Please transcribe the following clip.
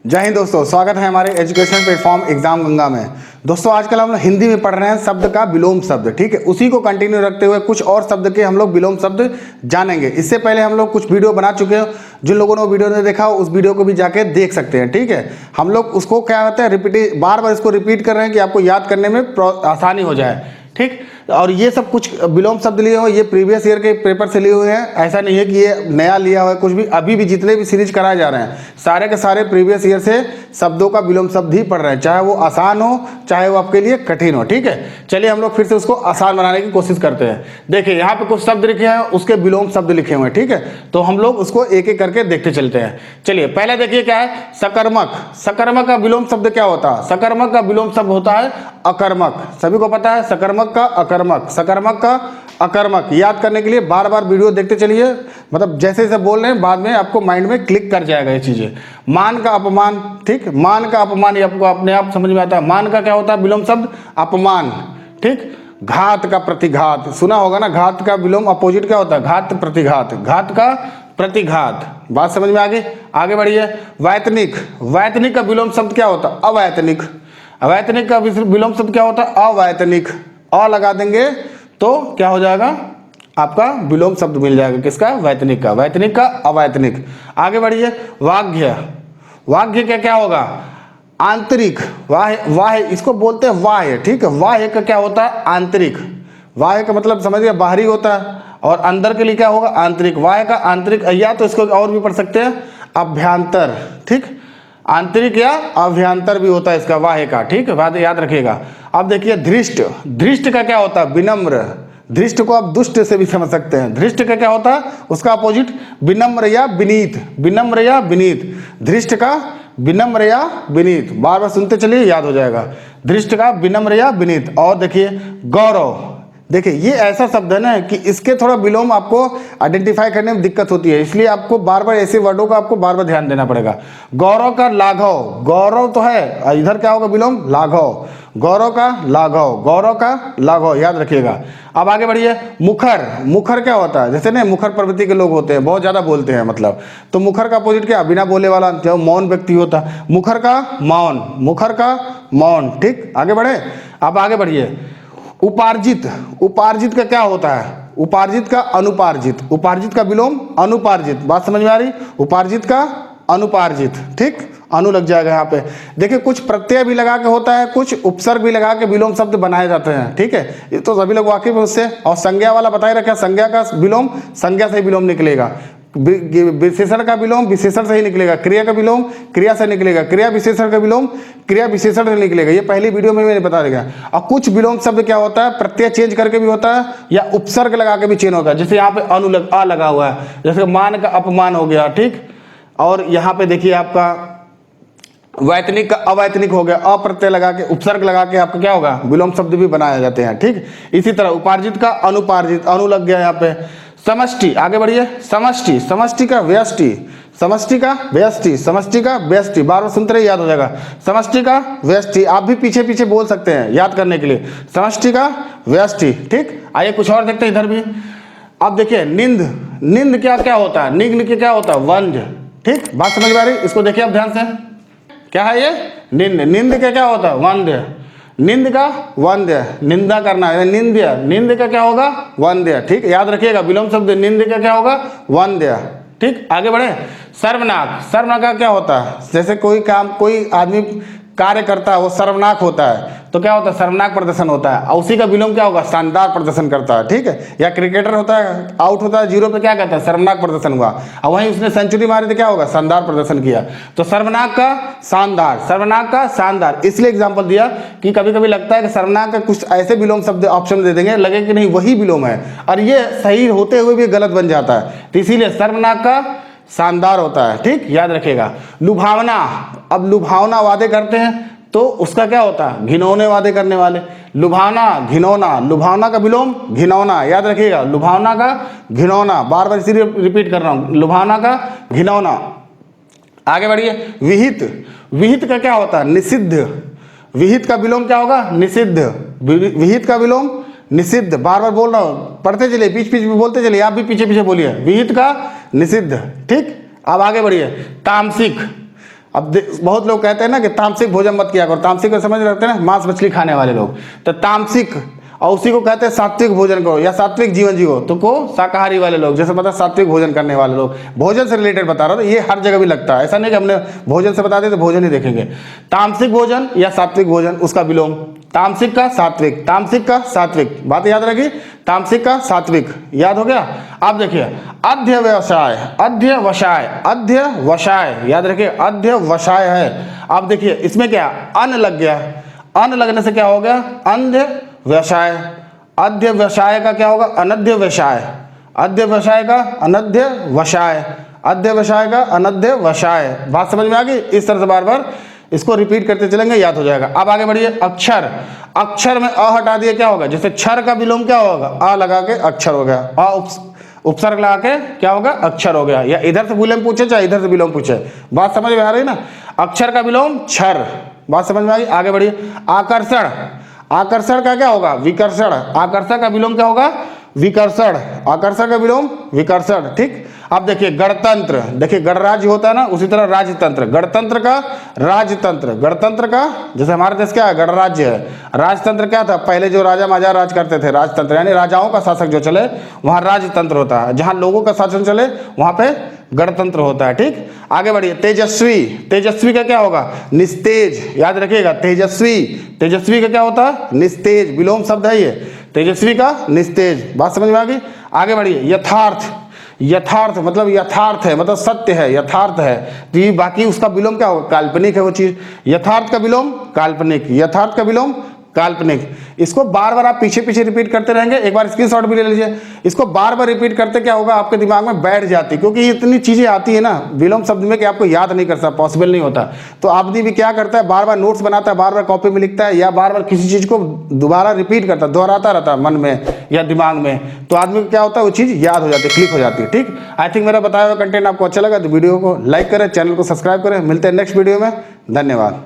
जय हिंद दोस्तों, स्वागत है हमारे एजुकेशन प्लेटफॉर्म एग्जाम गंगा में। दोस्तों आजकल हम लोग हिंदी में पढ़ रहे हैं शब्द का विलोम शब्द, ठीक है। उसी को कंटिन्यू रखते हुए कुछ और शब्द के हम लोग विलोम शब्द जानेंगे। इससे पहले हम लोग कुछ वीडियो बना चुके हैं, जिन लोगों ने वो वीडियो नहीं देखा उस वीडियो को भी जाके देख सकते हैं, ठीक है। हम लोग उसको क्या होता है बार बार इसको रिपीट कर रहे हैं कि आपको याद करने में आसानी हो जाए, ठीक। और ये सब कुछ विलोम शब्द लिए हुए, ये प्रीवियस ईयर के पेपर से लिए हुए हैं। ऐसा नहीं है कि ये नया लिया हुआ है कुछ भी। अभी भी जितने भी सीरीज कराए जा रहे हैं सारे के सारे प्रीवियस ईयर से शब्दों का विलोम शब्द ही पढ़ रहे हैं, चाहे वो आसान हो चाहे वो आपके लिए कठिन हो, ठीक है। चलिए हम लोग फिर से उसको आसान बनाने की कोशिश करते हैं। देखिए यहाँ पे कुछ शब्द लिखे हैं, उसके विलोम शब्द लिखे हुए हैं, ठीक है। तो हम लोग उसको एक एक करके देखते चलते हैं। चलिए पहले देखिए क्या है, सकर्मक। सकर्मक का विलोम शब्द क्या होता है? सकर्मक का विलोम शब्द होता है अकर्मक। सभी को पता है सकर्मक का अकर्मक, सकर्मक का अकर्मक। याद करने के लिए बार बार वीडियो देखते चलिए, मतलब जैसे जैसे बोल रहे हैं बाद में आपको माइंड में क्लिक कर जाएगा ये चीजें। मान का अपमान, ठीक। मान का अपमान ये आपको अपने आप समझ में आता है। मान का क्या होता है विलोम शब्द? अपमान, ठीक। घात का प्रतिघात, सुना होगा ना। घात का विलोम अपोजिट क्या होता है? घात प्रतिघात, घात का प्रतिघात। बात समझ में आगे बढ़िए। वैतनिक। वैतनिक का विलोम शब्द क्या होता है? अवैतनिक। अवैतनिक का विलोम शब्द क्या होता है? अवैतनिक। अ लगा देंगे तो क्या हो जाएगा? आपका विलोम शब्द मिल जाएगा किसका? वैतनिक का। वैतनिक का अवैतनिक। आगे बढ़िए। वाग्य। वाग्य का क्या होगा? आंतरिक। वाह्य इसको बोलते हैं वाह्य, ठीक है। वाह्य का क्या होता है? आंतरिक। वाह्य का मतलब समझिए बाहरी होता है और अंदर के लिए क्या होगा? आंतरिक। वाह्य का आंतरिक, या तो इसको और भी पढ़ सकते हैं अभ्यंतर, ठीक। आंतरिक या अभ्यंतर भी होता है इसका वाह्य का, ठीक है। बात याद रखिएगा। अब देखिए धृष्ट। धृष्ट का क्या होता है? विनम्र। धृष्ट को आप दुष्ट से भी समझ सकते हैं। धृष्ट का क्या होता है? उसका अपोजिट विनम्र या विनीत। विनम्र या विनीत। धृष्ट का विनम्र या विनीत। बार बार सुनते चलिए, याद हो जाएगा। धृष्ट का विनम्र या विनीत। और देखिए गौरव। देखिए ये ऐसा शब्द है ना कि इसके थोड़ा विलोम आपको आइडेंटिफाई करने में दिक्कत होती है, इसलिए आपको बार बार ऐसे वर्डों का आपको बार बार ध्यान देना पड़ेगा। गौरव का लाघव। गौरव तो है, इधर क्या होगा विलोम? लाघव। गौरव का लाघव, गौरव का लाघव, याद रखिएगा। अब आगे बढ़िए। मुखर। मुखर क्या होता है? जैसे ना मुखर प्रवृत्ति के लोग होते हैं, बहुत ज्यादा बोलते हैं मतलब, तो मुखर का अपोजिट क्या? बिना बोले वाला, जो मौन व्यक्ति होता है। मुखर का मौन, मुखर का मौन, ठीक। आगे बढ़े। अब आगे बढ़िए। उपार्जित। उपार्जित का क्या होता है? उपार्जित का अनुपार्जित। उपार्जित का विलोम अनुपार्जित। बात समझ में आ रही? उपार्जित का अनुपार्जित, ठीक। अनु लग जाएगा यहाँ पे। देखिए कुछ प्रत्यय भी लगा के होता है, कुछ उपसर्ग भी लगा के विलोम शब्द बनाए जाते हैं, ठीक है। ये तो सभी लोग वाकिफ है उससे। और संज्ञा वाला बताए रखा, संज्ञा का विलोम संज्ञा से ही विलोम निकलेगा। विशेषण का विलोम विशेषण से ही निकलेगा। क्रिया का विलोम क्रिया से निकलेगा। क्रिया विशेषण का विलोम क्रिया विशेषण से निकलेगा। ये पहली वीडियो में मैंने बता दिया। और कुछ विलोम शब्द क्या होता है? प्रत्यय चेंज करके भी होता है या उपसर्ग लगा के भी चेंज होता है। जैसे यहाँ पे अ लगा हुआ है, जैसे मान का अपमान हो गया, ठीक। और यहाँ पे देखिए आपका वैतनिक का अवैतनिक हो गया। अप्रत्यय लगा के उपसर्ग लगा के आपका क्या होगा? विलोम शब्द भी बनाए जाते हैं, ठीक। इसी तरह उपार्जित का अनुपार्जित, अनु लग गया यहाँ पे। समष्टि। आगे बढ़िए। समष्टि। समष्टि का व्यष्टि। समष्टि का व्यष्टि। समष्टि का व्यष्टि। बार बार सुनते रहे, याद हो जाएगा। समष्टि का व्यष्टि। आप भी पीछे पीछे बोल सकते हैं याद करने के लिए। समष्टि का व्यष्टि, ठीक। आइए कुछ और देखते हैं इधर भी। अब देखिए निंद। निंद क्या क्या होता है? निग्न क्या होता है? वंज, ठीक। बात समझ में आ रही? इसको देखिए आप ध्यान से। क्या है ये? निंद। निंद का क्या होता है? वंद्य। निंद का वंद्य, निंदा करना है, निंद्य। निंद का क्या होगा? वंद्य, ठीक। याद रखिएगा विलोम शब्द निंद का क्या होगा? वंद्य, ठीक। आगे बढ़े। सर्वनाक। सर्वनाक का क्या होता है? जैसे कोई काम कोई आदमी कार्य करता है वो सर्वनाक होता है, तो क्या होता है? सर्वनाक प्रदर्शन होता है। और उसी का विलोम क्या होगा? शानदार प्रदर्शन करता है, ठीक है। या क्रिकेटर होता है, आउट होता है जीरो पे, क्या कहता है? सर्वनाक प्रदर्शन हुआ। और वहीं उसने सेंचुरी मारी तो क्या होगा? शानदार प्रदर्शन किया। तो सर्वनाक का शानदार, सर्वनाक का शानदार। इसलिए एग्जाम्पल दिया कि कभी कभी लगता है कि सर्वनाक का कुछ ऐसे विलोम शब्द ऑप्शन दे देंगे, लगे कि नहीं वही विलोम है, और ये सही होते हुए भी गलत बन जाता है। तो इसीलिए सर्वनाक का शानदार होता है, ठीक। याद रखिएगा। लुभावना। अब लुभावना वादे करते हैं तो उसका क्या होता है? घिनौने वादे करने वाले। लुभावना, घिनौना। लुभावना का विलोम घिनौना, याद रखिएगा। लुभावना का घिनौना। बार बार इसीलिए रिपीट कर रहा हूं, लुभावना का घिनौना। आगे बढ़िए। विहित। विहित का क्या होता है? निषिद्ध। विहित का विलोम क्या होगा? निषिद्ध। विहित का विलोम निषिद्ध। बार बार बोल रहा हूं, पढ़ते चलिए, बीच बीच में बोलते चलिए, आप भी पीछे पीछे बोलिए। विहित का निषिद्ध, ठीक। अब आगे बढ़िए। तामसिक। अब बहुत लोग कहते हैं ना कि तामसिक भोजन मत किया करो, तामसिक को समझ रखते हैं ना, मांस मछली खाने वाले लोग, तो तामसिक, और उसी को कहते हैं सात्विक भोजन करो या सात्विक जीवन जियो, तो को शाकाहारी वाले लोग, जैसे पता सात्विक भोजन करने वाले लोग, भोजन से रिलेटेड बता रहा हूँ, तो ये हर जगह भी लगता है, ऐसा नहीं कि हमने भोजन से बता दिया तो भोजन ही देखेंगे। तामसिक भोजन या सात्विक भोजन, उसका विलोम, तामसिक का सात्विक, तामसिक का सात्विक, बात याद रखिए, तामसिक का सात्विक, याद हो गया। अब देखिए अध्यवसाय, अध्यवसाय, अध्यवसाय, याद रखिए अध्यवसाय है। अब देखिए इसमें क्या अन्न लग गया, अन्न लगने से क्या हो गया अंध्य व्यवसाय, अध्य व्यवसाय का क्या होगा अनध्य व्यवसाय, अध्य व्यवसाय का अनध्य वसाय, अध्य व्यवसाय का अनध्य वसाय। बात समझ में आ गई। इस तरह से बार बार इसको रिपीट करते चलेंगे, याद हो जाएगा। अब आगे बढ़िए, अक्षर, अक्षर में अ हटा दिए क्या होगा, जैसे क्षर का विलोम क्या होगा, अ लगा के अक्षर हो गया, अ उपसर्ग लगा के क्या होगा अक्षर हो गया। या इधर से विलोम पूछे चाहे इधर से विलोम पूछे, बात समझ में आ रही ना। अक्षर का विलोम क्षर, बात समझ में आ गई। आगे बढ़िए, आकर्षण, आकर्षण का क्या होगा विकर्षण, आकर्षण का विलोम क्या होगा विकर्षण, आकर्षण का विलोम विकर्षण, ठीक। अब देखिए गणतंत्र, देखिए गणराज्य होता है ना, उसी तरह राजतंत्र, गणतंत्र का राजतंत्र, गणतंत्र का जैसे हमारे देश क्या है गणराज्य है, राजतंत्र क्या था पहले जो राजा महाराजा राज करते थे, राजतंत्र यानी राजाओं का शासक जो चले वहां राजतंत्र होता है, जहां लोगों का शासन चले वहां पे गणतंत्र होता है, ठीक। आगे बढ़िए, तेजस्वी, तेजस्वी का क्या होगा निस्तेज, याद रखिएगा तेजस्वी, तेजस्वी का क्या होता है निस्तेज, विलोम शब्द है ये, तेजस्वी का निस्तेज, बात समझ में आ गई। आगे बढ़िए, यथार्थ, यथार्थ मतलब यथार्थ है मतलब सत्य है, यथार्थ है, तो ये बाकी उसका विलोम क्या होगा काल्पनिक है वो चीज, यथार्थ का विलोम काल्पनिक, यथार्थ का विलोम काल्पनिक। इसको बार बार आप पीछे पीछे रिपीट करते रहेंगे, एक बार स्क्रीनशॉट भी ले लीजिए, इसको बार बार रिपीट करते क्या होगा आपके दिमाग में बैठ जाती, क्योंकि ये इतनी चीजें आती है ना विलोम शब्द में कि आपको याद नहीं कर सकता, पॉसिबल नहीं होता। तो आदमी भी क्या करता है बार बार नोट्स बनाता है, बार बार कॉपी में लिखता है, या बार बार किसी चीज को दोबारा रिपीट करता है, दोहराता रहता है मन में या दिमाग में, तो आदमी को क्या होता है वो चीज याद हो जाती है, क्लिक हो जाती है, ठीक। आई थिंक मेरा बताया हुआ कंटेंट आपको अच्छा लगा तो वीडियो को लाइक करें, चैनल को सब्सक्राइब करें, मिलते हैं नेक्स्ट वीडियो में, धन्यवाद।